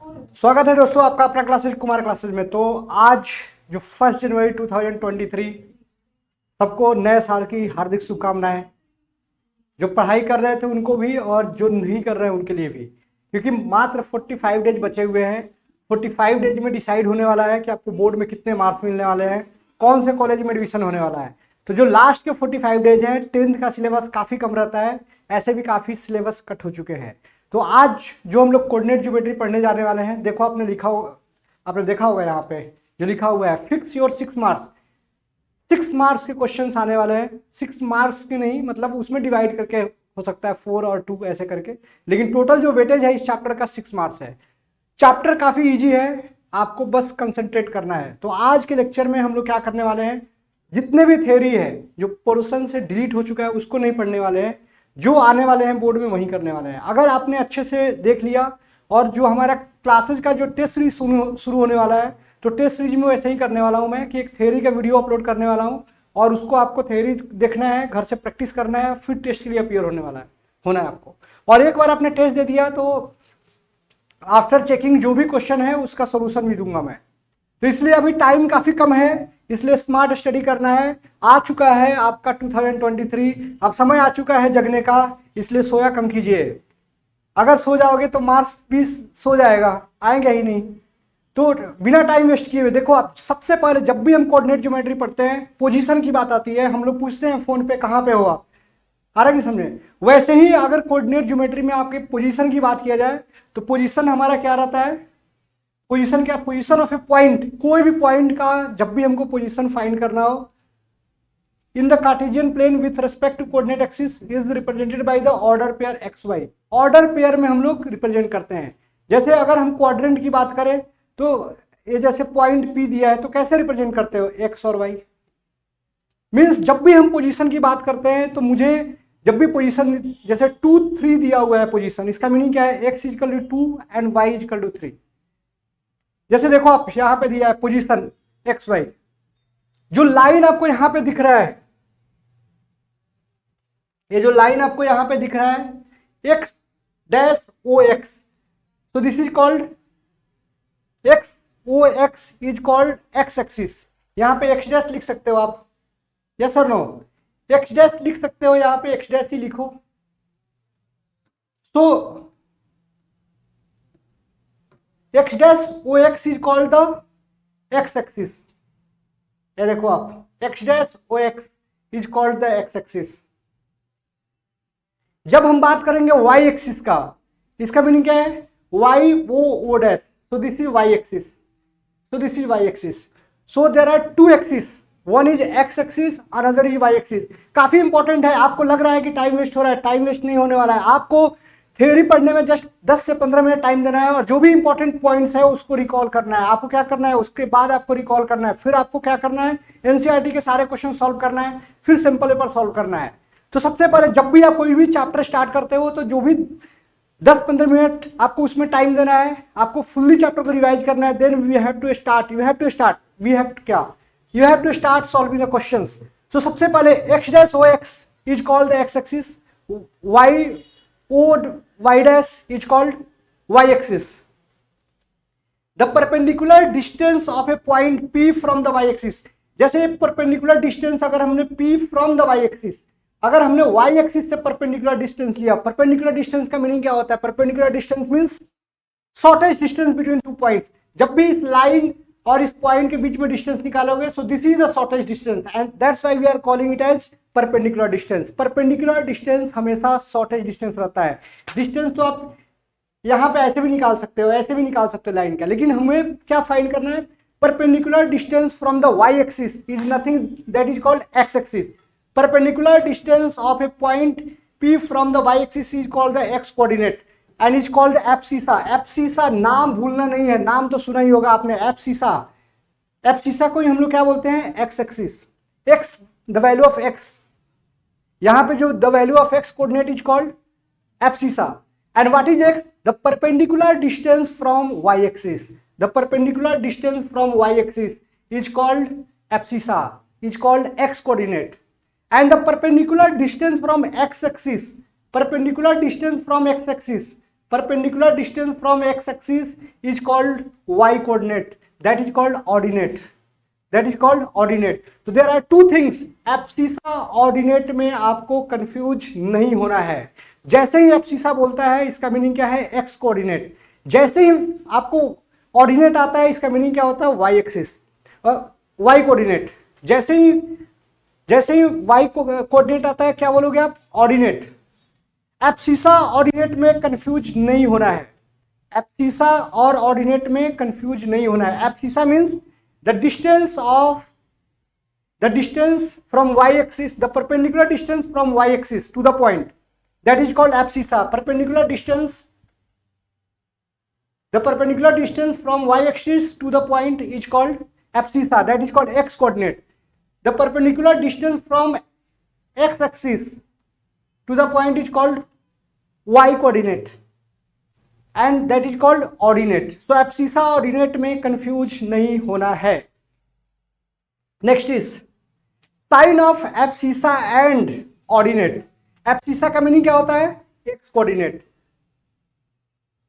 स्वागत है दोस्तों आपका अपना क्लासेज कुमार क्लासेज में। तो आज जो 1 जनवरी 2023, सबको नए साल की हार्दिक शुभकामनाएं। जो पढ़ाई कर रहे थे उनको भी और जो नहीं कर रहे हैं उनके लिए भी, क्योंकि मात्र 45 डेज बचे हुए हैं। 45 डेज में डिसाइड होने वाला है कि आपको बोर्ड में कितने मार्क्स मिलने वाले हैं, कौन से कॉलेज में एडमिशन होने वाला है। तो जो लास्ट के 45 डेज हैं, 10th का सिलेबस काफ़ी कम रहता है, ऐसे भी काफ़ी सिलेबस कट हो चुके हैं। तो आज जो हम लोग कोऑर्डिनेट ज्योमेट्री पढ़ने जाने वाले हैं, देखो आपने देखा होगा यहाँ पे जो लिखा हुआ है, फिक्स योर 6 मार्क्स। 6 मार्क्स के क्वेश्चंस आने वाले हैं। 6 मार्क्स के नहीं, मतलब उसमें डिवाइड करके हो सकता है 4 और 2 ऐसे करके, लेकिन टोटल जो वेटेज है इस चैप्टर का 6 मार्क्स है। चैप्टर काफी इजी है, आपको बस कंसंट्रेट करना है। तो आज के लेक्चर में हम लोग क्या करने वाले हैं, जितने भी थ्योरी है जो पोर्शन से डिलीट हो चुका है उसको नहीं पढ़ने वाले हैं, जो आने वाले हैं बोर्ड में वही करने वाले हैं। अगर आपने अच्छे से देख लिया, और जो हमारा क्लासेस का जो टेस्ट सीरीज शुरू होने वाला है, तो टेस्ट सीरीज में वैसे ही करने वाला हूं मैं कि एक थ्योरी का वीडियो अपलोड करने वाला हूं, और उसको आपको थ्योरी देखना है, घर से प्रैक्टिस करना है, फिर टेस्ट के लिए अपीयर होना है आपको। और एक बार आपने टेस्ट दे दिया तो आफ्टर चेकिंग जो भी क्वेश्चन है उसका सोल्यूशन भी दूंगा मैं। तो इसलिए अभी टाइम काफी कम है, इसलिए स्मार्ट स्टडी करना है। आ चुका है आपका 2023, अब समय आ चुका है जगने का, इसलिए सोया कम कीजिए। अगर सो जाओगे तो मार्क्स 20 सो जाएगा, आएंगे ही नहीं। तो बिना टाइम वेस्ट किए हुए देखो, आप सबसे पहले जब भी हम कोऑर्डिनेट ज्योमेट्री पढ़ते हैं, पोजीशन की बात आती है, हम लोग पूछते हैं फोन पे कहाँ पे हुआ, आ रहा नहीं समझे। वैसे ही अगर कोऑर्डिनेट ज्योमेट्री में आपके पोजीशन की बात किया जाए, तो पोजीशन हमारा क्या रहता है, पोजीशन क्या, पोजीशन ऑफ ए पॉइंट, कोई भी पॉइंट का जब भी हमको पोजीशन फाइंड करना हो in the Cartesian plane with respect to coordinate axis is represented by the order pair x y. Order pair में हम लोग रिप्रेजेंट करते हैं। जैसे अगर हम क्वाड्रेंट की बात करें तो ये जैसे पॉइंट पी दिया है, तो कैसे रिप्रेजेंट करते हो, एक्स और वाई। मीन्स जब भी हम पोजीशन की बात करते हैं तो मुझे जब भी पोजीशन जैसे 2 3 दिया हुआ है पोजीशन, इसका मीनिंग क्या है, x equal to 2 and y equal to 3। जैसे देखो आप यहां पे दिया है पोजीशन एक्स वाई, जो लाइन आपको यहां पे दिख रहा है, ये जो लाइन आपको यहां पे दिख रहा है एक्स डैश ओ एक्स, तो this is called x o x is called x axis. यहां पे एक्स डैश लिख सकते हो आप, यस और नो, एक्स डैश लिख सकते हो, यहां पे एक्स डैश ही लिखो। तो x dash o x is called the x axis. ये देखो आप, x dash o x is called the x axis. जब हम बात करेंगे वाई एक्सिस का, इसका मीनिंग क्या है, y o dash, so this is y axis, so this is y axis, so there are 2 axis, one is x axis, another is y axis। काफी important है। आपको लग रहा है कि टाइम वेस्ट हो रहा है, टाइम वेस्ट नहीं होने वाला है। आपको थ्योरी पढ़ने में जस्ट 10 से 15 मिनट टाइम देना है, और जो भी इंपॉर्टेंट पॉइंट्स है उसको रिकॉल करना है। आपको क्या करना है, उसके बाद आपको रिकॉल करना है, फिर आपको क्या करना है, एनसीईआरटी के सारे क्वेश्चन सॉल्व करना है, फिर सिंपल पेपर सॉल्व करना है। तो सबसे पहले जब भी आप कोई भी चैप्टर स्टार्ट करते हो, तो जो भी 10-15 मिनट आपको उसमें टाइम देना है, आपको फुल्ली चैप्टर को रिवाइज करना है। Then we have to start, you have to start solving the questions. तो सबसे पहले x dash o x is called the x axis, y o y dash is called y axis. The perpendicular distance of a point p from the y axis, जैसे perpendicular distance अगर हमने p from the y axis, अगर हमने y axis से perpendicular distance लिया, perpendicular distance का meaning क्या होता है, perpendicular distance means shortest distance between 2 points. जब भी इस लाइन और इस पॉइंट के बीच में डिस्टेंस निकालोगे, so this is the shortest distance, and that's why we are calling it as perpendicular distance. Perpendicular distance हमेशा शॉर्टेस्ट डिस्टेंस रहता है। डिस्टेंस तो आप यहाँ पे ऐसे भी निकाल सकते हो, ऐसे भी निकाल सकते हो लाइन का, लेकिन हमें क्या फाइंड करना है, perpendicular distance from the y axis is nothing that is called x axis. Perpendicular distance of a point P from the y-axis is called the x coordinate and is called abscissa। abscissa नाम भूलना नहीं है, नाम तो सुना ही होगा आपने, abscissa। abscissa को ही हम लोग क्या बोलते हैं, x axis, x the value of x, यहाँ पे जो the value of x coordinate is called abscissa। and what is x, the perpendicular distance from y-axis, the perpendicular distance from y-axis is called abscissa, is called x coordinate। and the perpendicular distance from x axis, perpendicular distance from x axis perpendicular distance from x axis is called y coordinate, that is called ordinate, that is called ordinate. So there are two things, abscissa ordinate में आपको confuse नहीं होना है। जैसे ही abscissa बोलता है इसका meaning क्या है, एक्स कोऑर्डिनेट। जैसे ही आपको ऑर्डिनेट आता है इसका मीनिंग क्या होता है, वाई एक्सिस, वाई कोऑर्डिनेट। जैसे ही वाई कोऑर्डिनेट आता है क्या बोलोगे आप, ऑर्डिनेट। एब्सिसा ऑर्डिनेट में कंफ्यूज नहीं होना है, एब्सिसा और ऑर्डिनेट में कंफ्यूज नहीं होना है। Abscissa means the distance from y-axis, the perpendicular distance from y-axis to the point, that is called abscissa. Perpendicular distance from y-axis to the point is called abscissa, that is called x coordinate. The perpendicular distance from x-axis to the point is called y coordinate, and that is called ordinate. So abscissa ordinate में confuse नहीं होना है। Next is sine of abscissa and ordinate. Abscissa का meaning क्या होता है, x coordinate.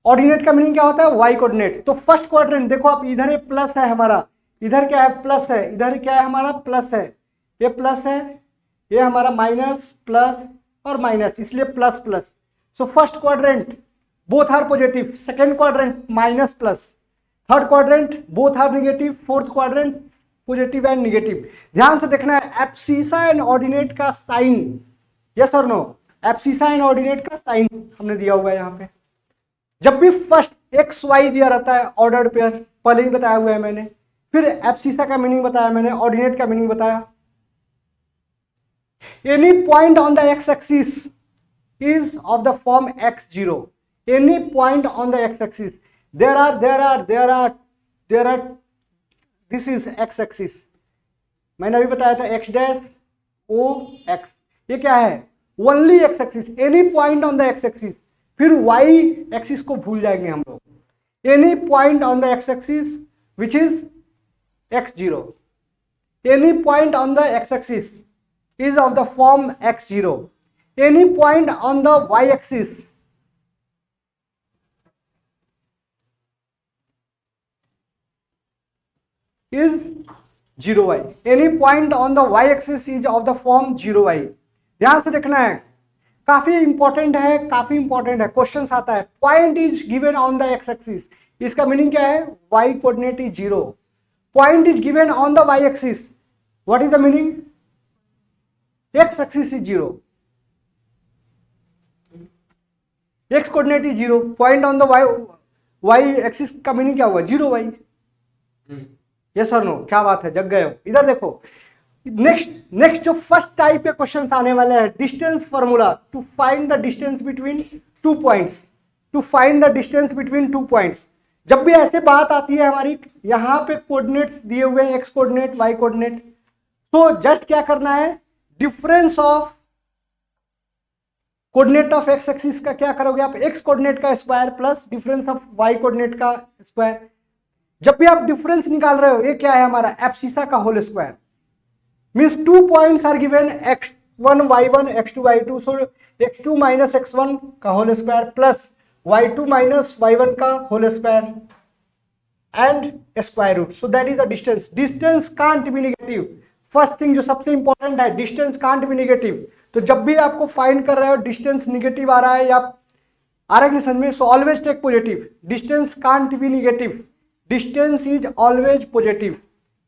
Ordinate का meaning क्या होता है, वाई कोऑर्डिनेट। तो फर्स्ट क्वाड्रेंट देखो आप, इधर ये प्लस है हमारा, इधर क्या है प्लस है, इधर क्या है हमारा प्लस है, ये प्लस है, ये हमारा माइनस प्लस और माइनस, इसलिए plus plus. So first quadrant both are positive, second quadrant minus plus, third quadrant both are negative, fourth quadrant positive and negative। ध्यान से देखना है एब्सिसा एंड ऑर्डिनेट का साइन, यस और नो। एब्सिसा एंड ऑर्डिनेट का sign हमने दिया हुआ है यहाँ पे। जब भी फर्स्ट एक्स वाई दिया रहता है ऑर्डर्ड पेयर, पहले ही बताया हुआ है मैंने, फिर एब्सिसा का मीनिंग बताया मैंने, ऑर्डिनेट का मीनिंग बताया। Any point on the x axis is of the form x0। any point on the x-axis, there are this is x-axis, मैंने अभी बताया था x डैश o x, ये क्या है only x-axis, any point on the x-axis। फिर y-axis को भूल जाएंगे हम लोग, any point on the x-axis which is x0, any point on the x-axis is of the form x0, any point on the y-axis is 0y, any point on the y-axis is of the form 0y। ध्यान से देखना है, काफी important है, काफी important है। Question आता है point is given on the x-axis, इसका मीनिंग क्या है, y coordinate is 0। Point is given on the y-axis, what is the meaning, x-axis is 0, x coordinate is 0, point on the y-axis का meaning क्या हुआ, 0y। Yes और no, क्या बात है, जग गए हो। इधर देखो, नेक्स्ट जो फर्स्ट टाइप के क्वेश्चंस आने वाले हैं, distance formula to find the distance between two points, to find the distance between two points. जब भी ऐसे बात आती है हमारी, यहां पे कोऑर्डिनेट्स दिए हुए हैं, एक्स कोऑर्डिनेट वाई कोऑर्डिनेट, तो जस्ट क्या करना है, difference of coordinate of x axis का क्या करोगे आप, एक्स कोऑर्डिनेट का square plus difference of y coordinate का स्क्वायर। जब भी आप डिफरेंस निकाल रहे हो, ये क्या है हमारा, एब्सिसा का whole square. Means two points are given x1 y1 x2 y2, so x2 minus x1 का whole square plus y2 minus y1 का whole square and square root, so that is the distance. Distance can't be negative. First thing जो सबसे important है, distance can't be negative. तो जब भी आपको find कर रहे हो डिस्टेंस नेगेटिव आ रहा है या आ रहा है क्वेश्चन में, so always take positive. Distance can't be negative, distance is always positive.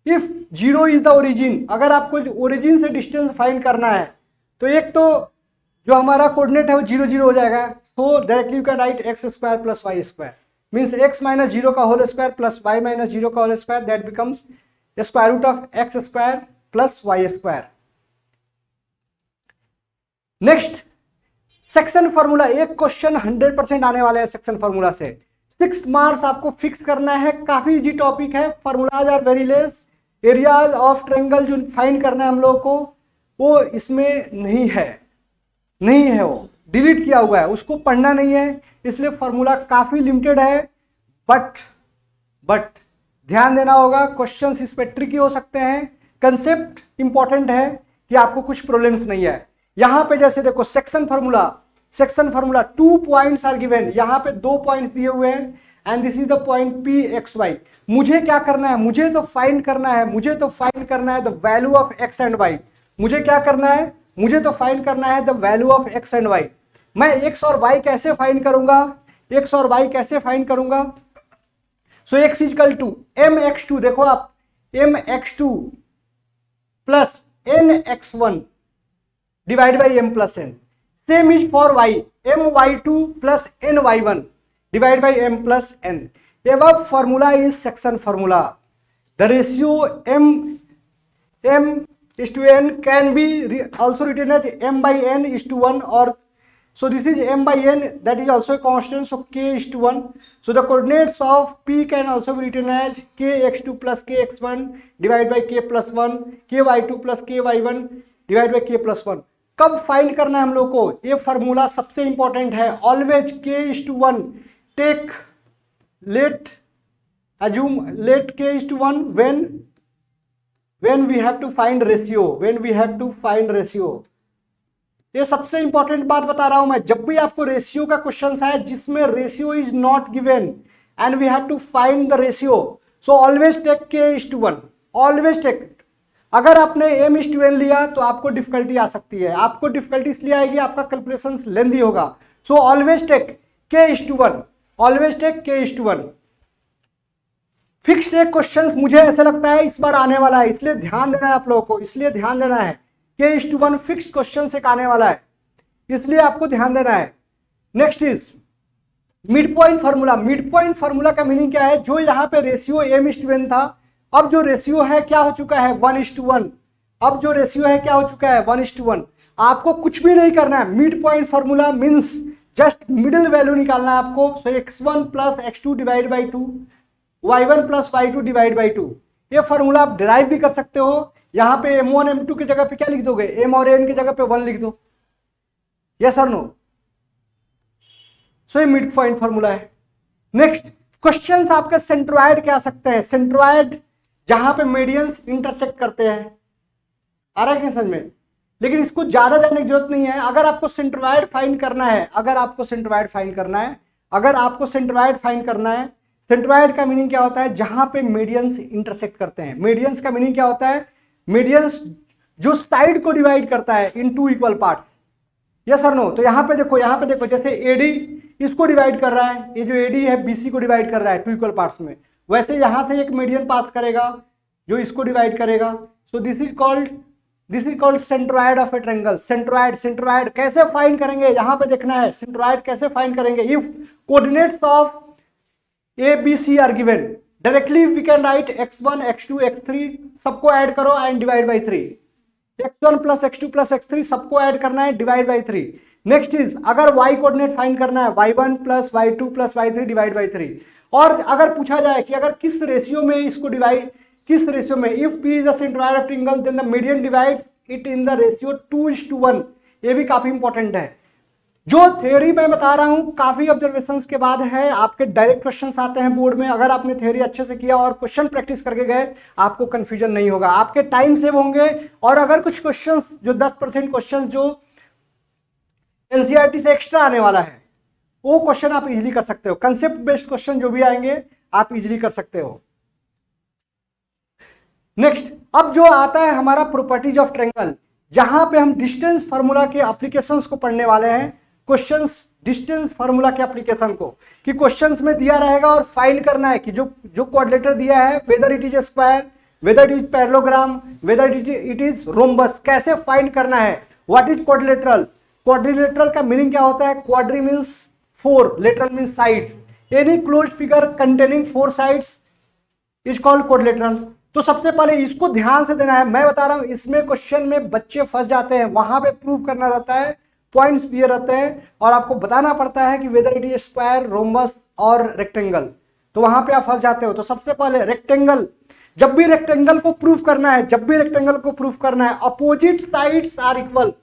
If 0 is the origin, अगर आपको ओरिजिन से डिस्टेंस फाइंड करना है तो एक तो जो हमारा कोऑर्डिनेट है वो 0 0 हो जाएगा, तो directly you can write x square plus y square, means x minus 0 का whole square plus y minus 0 का whole square, that becomes square root of x square plus y square. Next section formula, एक question 100% आने वाले हैं section formula से। 6 marks आपको fix करना है, काफी इजी टॉपिक है। Formulas are very less, areas of triangle जो फाइंड करना है हम लोगों को, वो इसमें नहीं है, वो डिलीट किया हुआ है, उसको पढ़ना नहीं है, इसलिए फार्मूला काफी लिमिटेड है। बट ध्यान देना होगा, क्वेश्चंस इस पे ट्रिकी हो सकते हैं। कंसेप्ट इंपॉर्टेंट है कि आपको कुछ प्रॉब्लम्स नहीं है। यहां पे जैसे देखो section formula, section formula, 2 points are given, यहाँ पे 2 पॉइंट्स दिए हुए हैं and this is the point p x y. मुझे क्या करना है, मुझे तो फाइंड करना है the value of x and y. मुझे क्या करना है, मुझे तो फाइंड करना है the value of x and y. मैं एक्स और वाई कैसे फाइंड करूंगा, एक्स और वाई कैसे फाइंड करूंगा? सो x is equal to m x two, देखो आप m x two plus n x one divide by m plus n. Same is for y, m y two plus n y one divide by m plus n. above formula is section formula. The ratio m is to n can be also written as m by n is to 1, or so this is m by n, that is also a constant, so k is to 1. So the coordinates of p can also be written as kx2 plus kx1 divided by k plus 1, ky2 plus ky1 divided by k plus 1. कब find करना है हम लोग को, ये formula सबसे important है। Always k is to 1, take let k is to 1 when we have to find ratio, ये सबसे इंपॉर्टेंट बात बता रहा हूं मैं। जब भी आपको रेशियो का क्वेश्चन आए जिसमें ratio is not given and we have to find the ratio, so always take k is to 1, always take. अगर आपने m is to n लिया तो आपको डिफिकल्टी आ सकती है, आपको डिफिकल्टी इसलिए आएगी आपका कैलकुलेशन लेंदी होगा। So always take k is to 1, always take k is to 1। Fix एक क्वेश्चन मुझे ऐसा लगता है इस बार आने वाला है, इसलिए ध्यान देना है आप लोगों को, इसलिए ध्यान देना है। k is to 1 fix question एक आने वाला है, इसलिए आपको ध्यान देना है। Next is mid point formula. Mid point formula का मीनिंग क्या है, जो यहाँ पे ratio m is to n था, अब जो रेशियो है क्या हो चुका है 1 is to 1। अब जो रेशियो है क्या हो चुका है 1 is to 1। आपको कुछ भी नहीं करना है, mid point formula means just middle value निकालना है आपको। सो x1 plus x2 divide by 2, y1 plus y2 divide by 2। ये फार्मूला आप डिराइव भी कर सकते हो। यहाँ पे m1 m2 की जगह पे क्या लिख दोगे, m और n की जगह पे 1 लिख दो, यस और नो। सो ये मिड पॉइंट फार्मूला है। नेक्स्ट क्वेश्चंस आपके सेंट्रोइड के आ सकते हैं, सेंट्रोइड जहां पे मीडियंस इंटरसेक्ट करते हैं, आ रहा है क्या समझ में? लेकिन इसको ज्यादा जानने की जरूरत नहीं है। अगर आपको सेंट्रोइड फाइंड करना है, सेंट्रोइड का मीनिंग क्या होता है, जहां पे मीडियंस इंटरसेक्ट करते हैं। मीडियंस का मीनिंग क्या होता है, मीडियंस जो साइड को डिवाइड करता है इन 2 इक्वल पार्ट्स, यस और नो। तो यहाँ पे देखो जैसे एडी इसको डिवाइड कर रहा है, ये जो एडी है बीसी को डिवाइड कर रहा है 2 इक्वल पार्ट्स में, वैसे यहां से एक मीडियन पास करेगा जो इसको डिवाइड करेगा। So this is called centroid of a triangle. Centroid कैसे फाइंड करेंगे, यहां पे देखना है सेंट्रोइड कैसे फाइंड करेंगे। If coordinates of A B C are given, directly we can write x1 x2 x3 सबको ऐड करो and divide by 3, x1 plus x2 plus x3 सबको ऐड करना है डिवाइड बाई 3। नेक्स्ट इज अगर y coordinate find करना है y1 plus y2 plus y3 divide by 3। और अगर पूछा जाए कि अगर किस रेशियो में इसको डिवाइड, किस रेशियो में, if p is the centroid of triangle then the median divides it in the ratio 2:1। ये भी काफी इंपॉर्टेंट है। जो थ्योरी मैं बता रहा हूं काफी ऑब्जर्वेशंस के बाद है, आपके डायरेक्ट क्वेश्चंस आते हैं बोर्ड में। अगर आपने थ्योरी अच्छे से किया और क्वेश्चन प्रैक्टिस करके गए, आपको कंफ्यूजन नहीं होगा, आपके टाइम सेव होंगे। और अगर कुछ क्वेश्चंस जो 10% क्वेश्चंस जो एनसीईआरटी से एक्स्ट्रा आने वाला है, वो क्वेश्चन आप इजीली कर सकते हो। कंसेप्ट बेस्ड क्वेश्चन जो भी आएंगे आप इजीली कर सकते हो। नेक्स्ट अब जो आता है हमारा प्रॉपर्टीज ऑफ ट्रायंगल, जहां पे हम डिस्टेंस फार्मूला के एप्लीकेशंस को पढ़ने वाले हैं। क्वेश्चंस डिस्टेंस फार्मूला के एप्लीकेशन को, कि क्वेश्चंस में दिया रहेगा और फाइंड करना है कि जो क्वाड्रेटर दिया है, whether it is square, whether it is parallelogram, whether it is rhombus, कैसे फाइंड करना है। व्हाट इज क्वाड्रिलेटरल, क्वाड्रिलेटरल का मीनिंग क्या होता है, quadri means 4, lateral means side, any closed figure containing 4 sides is called quadrilateral. तो सबसे पहले इसको ध्यान से देना है। मैं बता रहा हूं इसमें क्वेश्चन में बच्चे फंस जाते हैं, वहां पे प्रूव करना रहता है, पॉइंट्स दिए रहते हैं और आपको बताना पड़ता है कि whether it is square, rhombus और रेक्टेंगल, तो वहां पे आप फंस जाते हो। तो सबसे पहले रेक्टेंगल, जब भी रेक्टेंगल को प्रूव करना है, opposite sides are equal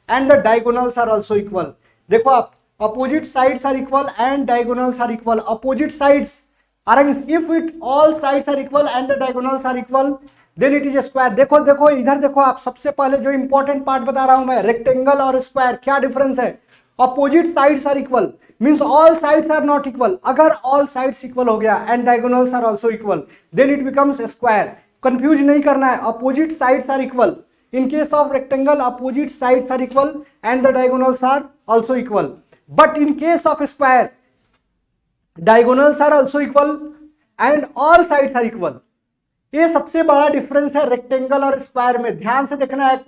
and the diagonals are also equal. देखो आप, opposite sides are equal and diagonals are equal. Opposite sides are, if it all sides are equal and the diagonals are equal then it is square. देखो इधर देखो आप, सबसे पहले जो important part बता रहा हूं मैं, रेक्टेंगल और स्क्वायर क्या डिफरेंस है। Opposite sides are equal means all sides are not equal. अगर ऑल साइड्स इक्वल हो गया and diagonals are also equal then it becomes square. Confuse नहीं करना है, opposite sides are equal. In case of rectangle opposite sides are equal and the diagonals are also equal, but in case of square diagonals are also equal and all sides are equal. ये सबसे बड़ा difference है rectangle और square में, ध्यान से देखना है।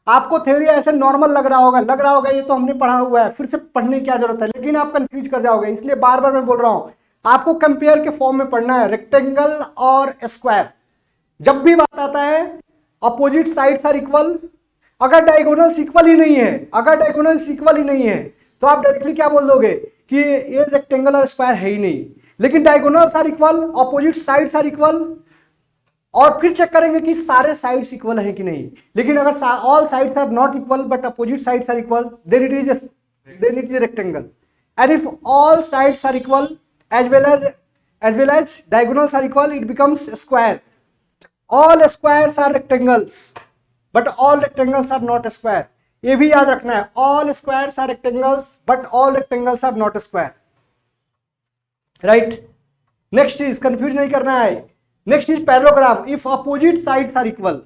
आपको थ्योरी ऐसे नॉर्मल लग रहा होगा ये तो हमने पढ़ा हुआ है, फिर से पढ़ने की क्या जरूरत है, लेकिन आप कंफ्यूज कर जाओगे। इसलिए बार बार मैं बोल रहा हूं आपको कंपेयर के फॉर्म में पढ़ना है, रेक्टेंगल और स्क्वायर। जब भी बात आता है अपोजिट साइड्स आर इक्वल, अगर डायगोनल्स इक्वल ही नहीं है तो आप डायरेक्टली क्या बोल दोगे कि ये रेक्टेंगल और स्क्वायर है ही नहीं। लेकिन diagonals are equal, opposite sides are equal, और फिर चेक करेंगे कि सारे साइड्स इक्वल है कि नहीं। लेकिन अगर all sides are not equal but opposite sides are equal then it is rectangle. And if all sides are equal as well as diagonals are equal it becomes square. All squares are rectangles but all rectangles are not square. ये भी याद रखना है, all squares are rectangles but all rectangles are not square. Right? Next is, confuse नहीं करना है, next is parallelogram. If opposite sides are equal,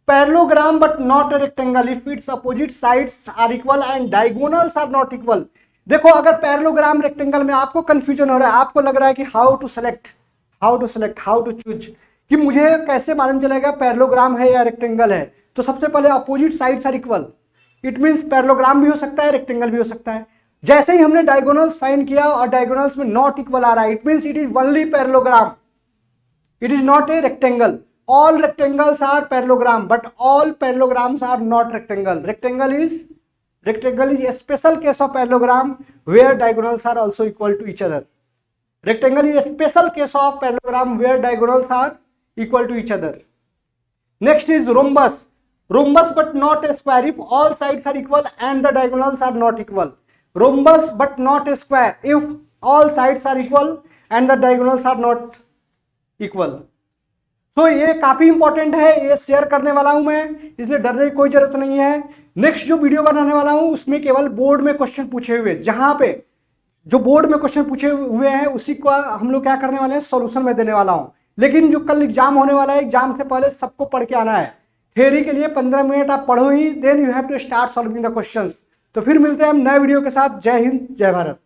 parallelogram but not a rectangle if its opposite sides are equal and diagonals are not equal. देखो अगर parallelogram rectangle में आपको confusion हो रहा है, आपको लग रहा है कि हाउ टू चूज, कि मुझे कैसे मालूम चलेगा पैरेललोग्राम है या रेक्टेंगल है, तो सबसे पहले opposite sides are equal, it means parallelogram भी हो सकता है रेक्टेंगल भी हो सकता है। जैसे ही हमने डायगोनल्स फाइंड किया और डायगोनल्स में नॉट इक्वल आ रहा है, it means it is only parallelogram, it is not a rectangle. All rectangles are parallelogram but all parallelograms are not rectangle. Rectangle is a special case of parallelogram where diagonals are also equal to each other. Rectangle is a special case of parallelogram where diagonals are equal to each other. Next is rhombus. Rhombus but not a square if all sides are equal and the diagonals are not equal. Rhombus but not a square if all sides are equal and the diagonals are not equal. तो ये काफी important है, ये share करने वाला हूं मैं, इसलिए डरने की कोई जरूरत नहीं है। नेक्स्ट जो वीडियो बनाने वाला हूं उसमें केवल बोर्ड में क्वेश्चन पूछे हुए, जहां पे जो बोर्ड में क्वेश्चन पूछे हुए हैं उसी को हम लोग क्या करने वाले हैं, सॉल्यूशन में देने वाला हूं। लेकिन जो कल एग्जाम होने वाला है, एग्जाम से पहले सबको पढ़ के आना है। थ्योरी के लिए 15 मिनट आप पढ़ो ही, then you have to start solving the questions. तो फिर मिलते हैं हम नए वीडियो के साथ। जय हिंद, जय भारत।